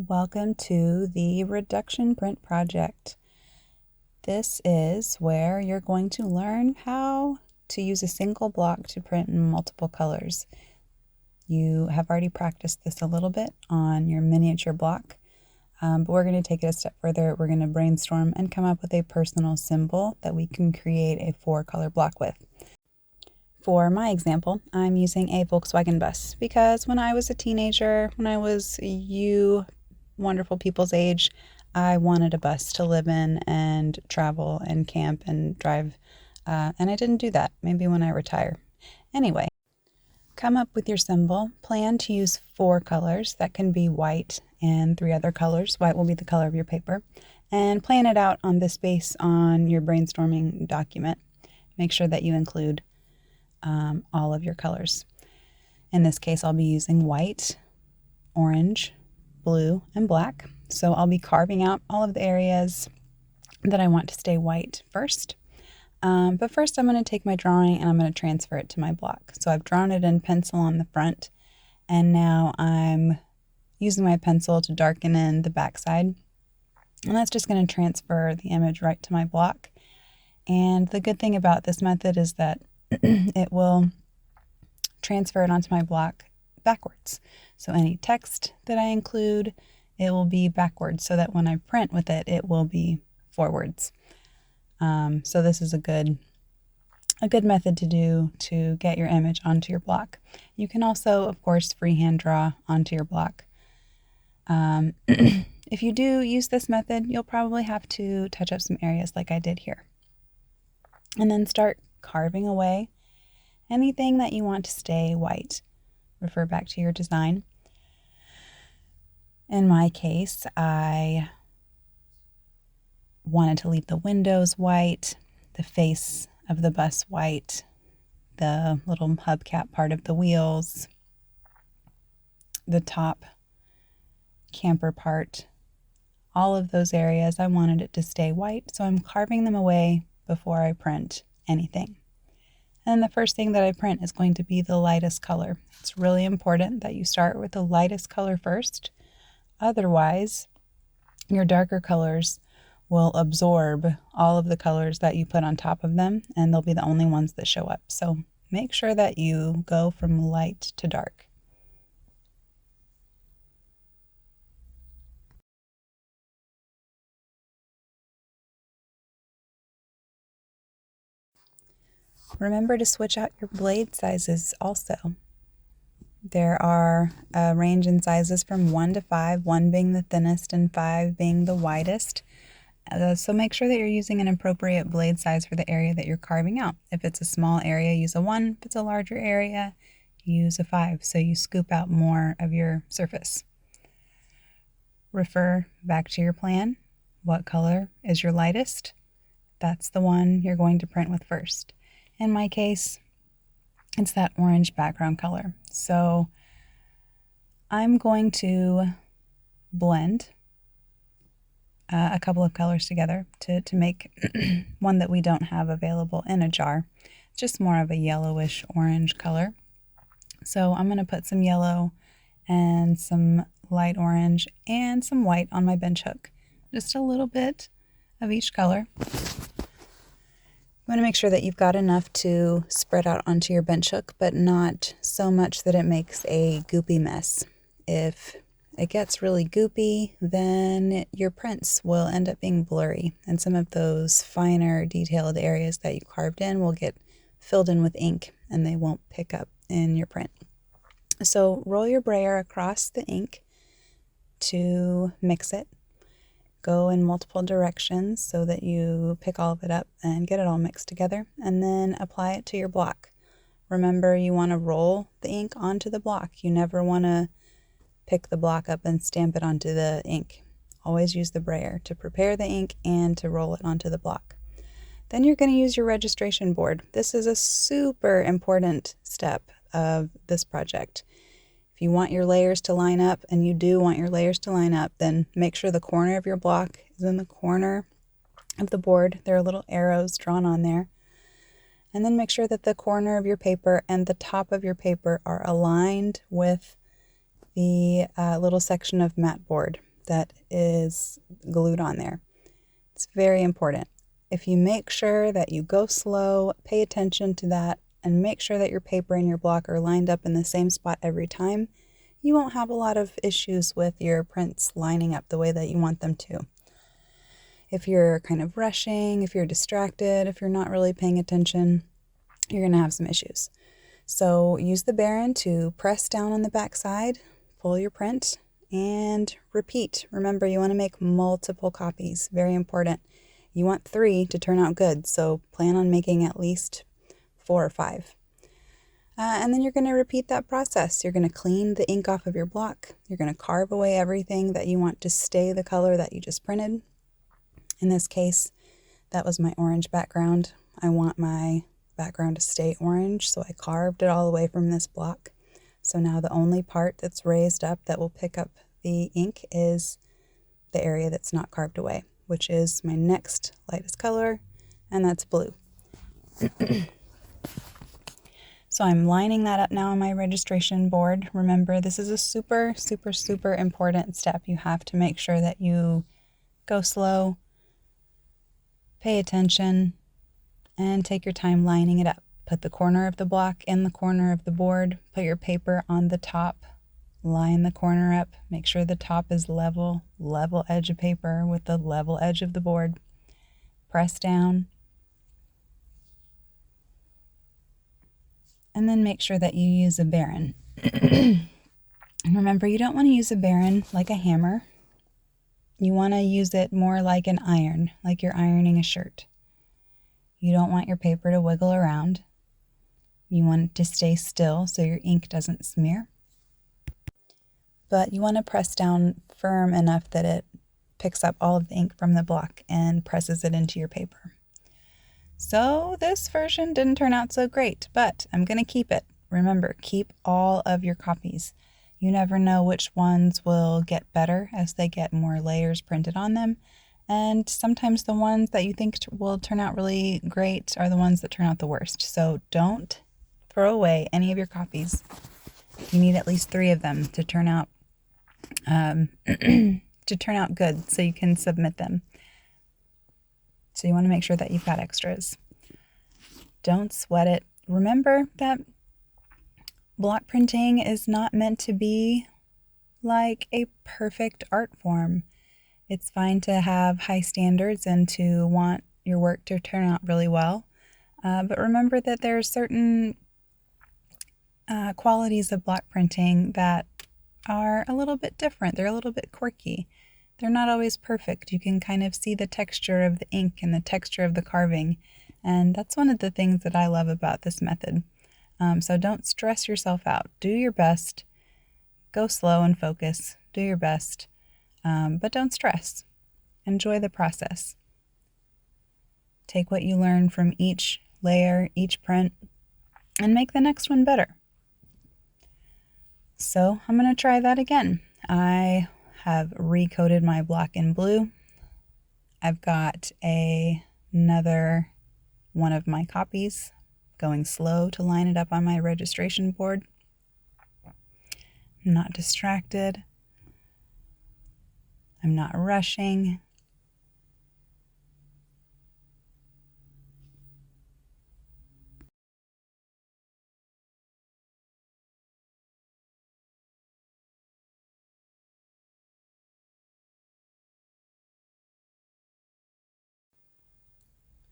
Welcome to the reduction print project. This is where you're going to learn how to use a single block to print in multiple colors. You have already practiced this a little bit on your miniature block, but we're going to take it a step further. We're going to brainstorm and come up with a personal symbol that we can create a 4-color block with. For my example, I'm using a Volkswagen bus because when I was a teenager, when I was you wonderful people's age, I wanted a bus to live in and travel and camp and drive, and I didn't do that. Maybe when I retire. Anyway, come up with your symbol. Plan to use 4 colors. That can be white and 3 other colors. White will be the color of your paper. And plan it out on the space on your brainstorming document. Make sure that you include all of your colors. In this case, I'll be using white, orange, blue, and black. So I'll be carving out all of the areas that I want to stay white first. But first I'm going to take my drawing and I'm going to transfer it to my block. So I've drawn it in pencil on the front, and now I'm using my pencil to darken in the back side. And that's just going to transfer the image right to my block. And the good thing about this method is that it will transfer it onto my block backwards. So any text that I include, it will be backwards so that when I print with it, it will be forwards. So this is a good method to do to get your image onto your block. You can also, of course, freehand draw onto your block. If you do use this method, you'll probably have to touch up some areas like I did here. And then start carving away anything that you want to stay white. Refer back to your design. In my case, I wanted to leave the windows white, the face of the bus white, the little hubcap part of the wheels, the top camper part, all of those areas I wanted it to stay white, so I'm carving them away before I print anything. And the first thing that I print is going to be the lightest color. It's really important that you start with the lightest color first. Otherwise, your darker colors will absorb all of the colors that you put on top of them, and they'll be the only ones that show up. So make sure that you go from light to dark. Remember to switch out your blade sizes also. There are a range in sizes from 1 to 5, 1 being the thinnest and 5 being the widest. So make sure that you're using an appropriate blade size for the area that you're carving out. If it's a small area, use a 1. If it's a larger area, use a 5, so you scoop out more of your surface. Refer back to your plan. What color is your lightest? That's the one you're going to print with first. In my case, it's that orange background color. So I'm going to blend a couple of colors together to make one that we don't have available in a jar. It's just more of a yellowish orange color. So I'm going to put some yellow and some light orange and some white on my bench hook. Just a little bit of each color. You want to make sure that you've got enough to spread out onto your bench hook, but not so much that it makes a goopy mess. If it gets really goopy, then your prints will end up being blurry, and some of those finer detailed areas that you carved in will get filled in with ink, and they won't pick up in your print. So roll your brayer across the ink to mix it. Go in multiple directions so that you pick all of it up and get it all mixed together, and then apply it to your block. Remember, you want to roll the ink onto the block. You never want to pick the block up and stamp it onto the ink. Always use the brayer to prepare the ink and to roll it onto the block. Then you're going to use your registration board. This is a super important step of this project. If you want your layers to line up, and you do want your layers to line up, then make sure the corner of your block is in the corner of the board. There are little arrows drawn on there. And then make sure that the corner of your paper and the top of your paper are aligned with the little section of mat board. that is glued on there. It's very important. If you make sure that you go slow, pay attention to that, and make sure that your paper and your block are lined up in the same spot every time, you won't have a lot of issues with your prints lining up the way that you want them to. If you're kind of rushing, if you're distracted, if you're not really paying attention, you're going to have some issues. So use the Baren to press down on the back side, pull your print, and repeat. Remember, you want to make multiple copies. Very important. You want 3 to turn out good, so plan on making at least 4 or 5. And then you're going to repeat that process. You're going to clean the ink off of your block. You're going to carve away everything that you want to stay the color that you just printed. In this case, that was my orange background. I want my background to stay orange, so I carved it all away from this block. So now the only part that's raised up that will pick up the ink is the area that's not carved away, which is my next lightest color, and that's blue. So I'm lining that up now on my registration board. Remember, this is a super, super, super important step. You have to make sure that you go slow, pay attention, and take your time lining it up. Put the corner of the block in the corner of the board, put your paper on the top, line the corner up, make sure the top is level edge of paper with the level edge of the board. Press down. And then make sure that you use a Baren. And remember, you don't want to use a Baren like a hammer. You want to use it more like an iron, like you're ironing a shirt. You don't want your paper to wiggle around. You want it to stay still so your ink doesn't smear. But you want to press down firm enough that it picks up all of the ink from the block and presses it into your paper. So this version didn't turn out so great, but I'm going to keep it. Remember, keep all of your copies. You never know which ones will get better as they get more layers printed on them. And sometimes the ones that you think will turn out really great are the ones that turn out the worst. So don't throw away any of your copies. You need at least 3 of them to turn out good so you can submit them. So you want to make sure that you've got extras. Don't sweat it. Remember that block printing is not meant to be like a perfect art form. It's fine to have high standards and to want your work to turn out really well. But remember that there are certain qualities of block printing that are a little bit different. They're a little bit quirky. They're not always perfect. You can kind of see the texture of the ink and the texture of the carving. And that's one of the things that I love about this method. So don't stress yourself out. Do your best. Go slow and focus. Do your best. But don't stress. Enjoy the process. Take what you learn from each layer, each print, and make the next one better. So I'm going to try that again. I have recoated my block in blue. I've got another one of my copies going slow to line it up on my registration board. I'm not distracted. I'm not rushing.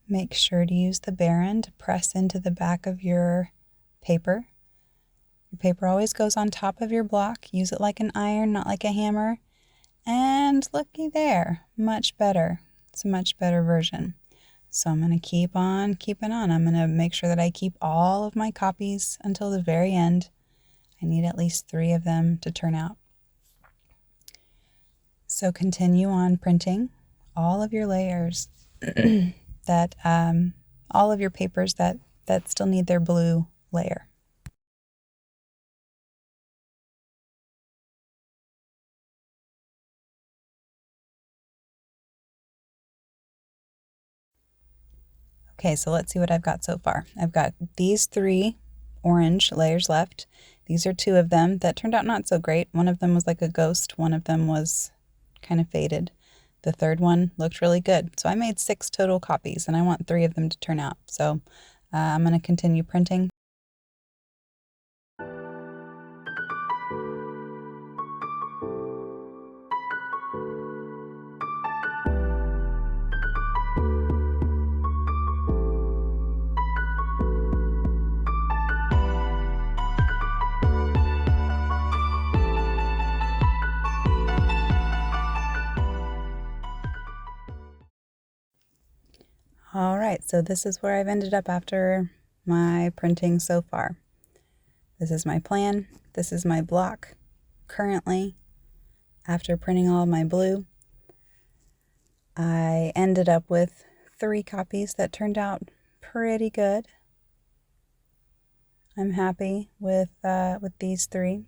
Make sure to use the Baren to press into the back of your paper. Your paper always goes on top of your block. Use it like an iron, not like a hammer. And looky there, much better. It's a much better version. So I'm going to keep on keeping on. I'm going to make sure that I keep all of my copies until the very end. I need at least 3 of them to turn out. So continue on printing all of your layers that all of your papers that still need their blue layer. Okay, so let's see what I've got so far. I've got these 3 orange layers left. These are 2 of them that turned out not so great. One of them was like a ghost. One of them was kind of faded. The third one looked really good. So I made 6 total copies, and I want 3 of them to turn out. So I'm going to continue printing. All right, so this is where I've ended up after my printing so far. This is my plan. This is my block currently after printing all of my blue. I ended up with 3 copies that turned out pretty good. I'm happy with these 3.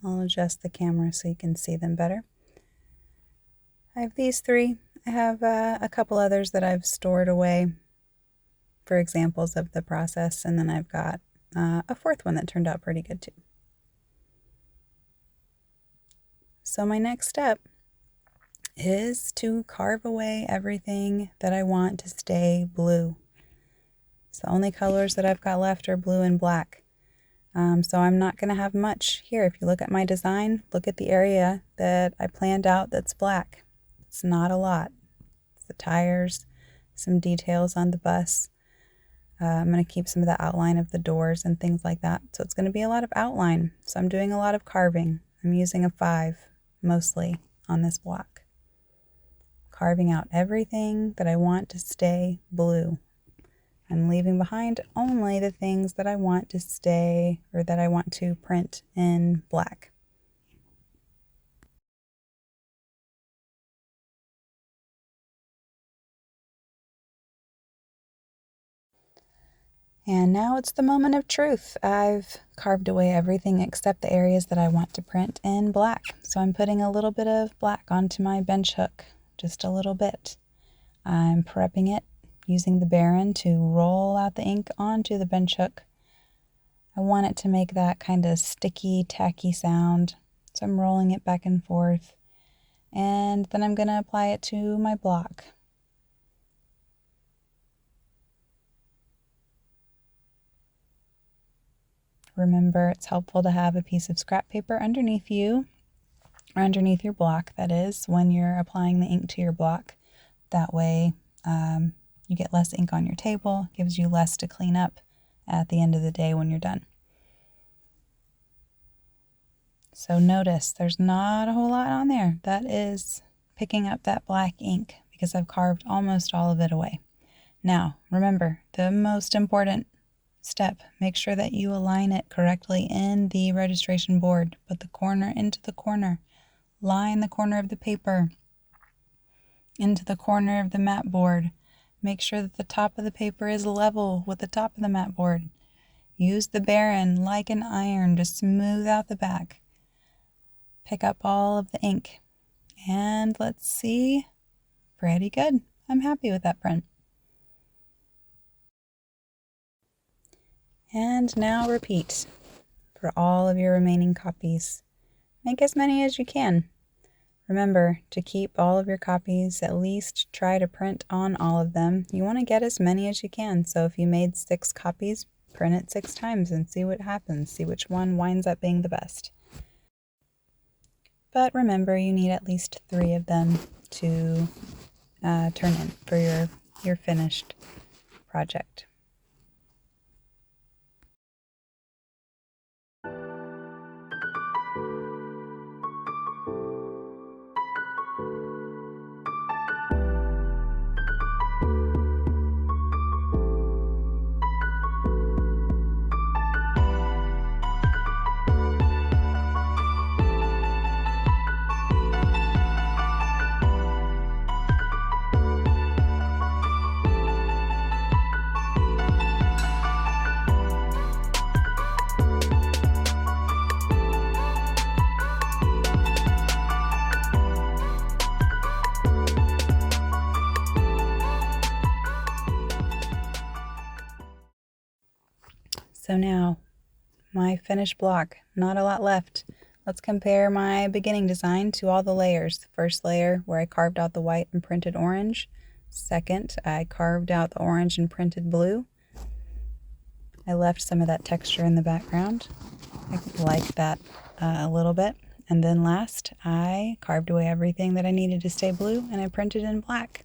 I'll adjust the camera so you can see them better. I have these 3. I have a couple others that I've stored away for examples of the process, and then I've got a 4th one that turned out pretty good too. So my next step is to carve away everything that I want to stay blue. So the only colors that I've got left are blue and black. So I'm not going to have much here. If you look at my design, look at the area that I planned out that's black. It's not a lot. It's the tires, some details on the bus. I'm going to keep some of the outline of the doors and things like that. So it's going to be a lot of outline. So I'm doing a lot of carving. I'm using a 5 mostly on this block. Carving out everything that I want to stay blue. I'm leaving behind only the things that I want to stay or that I want to print in black. And now it's the moment of truth. I've carved away everything except the areas that I want to print in black. So I'm putting a little bit of black onto my bench hook, just a little bit. I'm prepping it using the Baren to roll out the ink onto the bench hook. I want it to make that kind of sticky, tacky sound. So I'm rolling it back and forth. And then I'm going to apply it to my block. Remember, it's helpful to have a piece of scrap paper underneath you, or underneath your block, that is, when you're applying the ink to your block. That way you get less ink on your table, gives you less to clean up at the end of the day when you're done. So notice there's not a whole lot on there. That is picking up that black ink because I've carved almost all of it away. Now, remember, the most important step, make sure that you align it correctly in the registration board. Put the corner into the corner. Line the corner of the paper into the corner of the mat board. Make sure that the top of the paper is level with the top of the mat board. Use the Baren like an iron to smooth out the back. Pick up all of the ink. And let's see. Pretty good. I'm happy with that print. And now repeat for all of your remaining copies. Make as many as you can. Remember to keep all of your copies, at least try to print on all of them. You want to get as many as you can. So if you made 6 copies, print it 6 times and see what happens. See which one winds up being the best. But remember, you need at least 3 of them to turn in for your finished project. So now, my finished block, not a lot left. Let's compare my beginning design to all the layers. First layer where I carved out the white and printed orange. Second, I carved out the orange and printed blue. I left some of that texture in the background. I like that a little bit. And then last, I carved away everything that I needed to stay blue and I printed in black.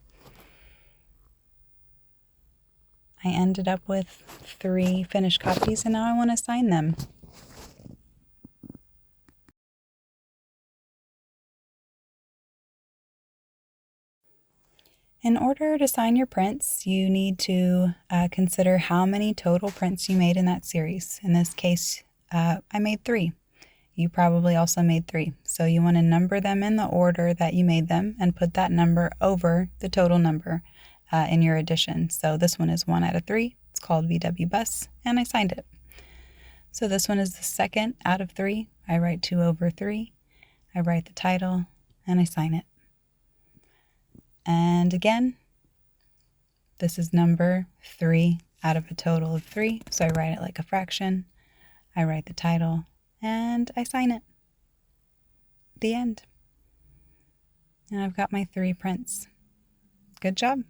I ended up with 3 finished copies and now I want to sign them. In order to sign your prints, you need to consider how many total prints you made in that series. In this case, I made 3. You probably also made 3. So you want to number them in the order that you made them and put that number over the total number in your edition. So this one is 1 out of 3. It's called VW Bus, and I signed it. So this one is the 2nd out of 3. I write 2 over 3. I write the title, and I sign it. And again, this is number 3 out of a total of 3. So I write it like a fraction. I write the title, and I sign it. The end. And I've got my 3 prints. Good job.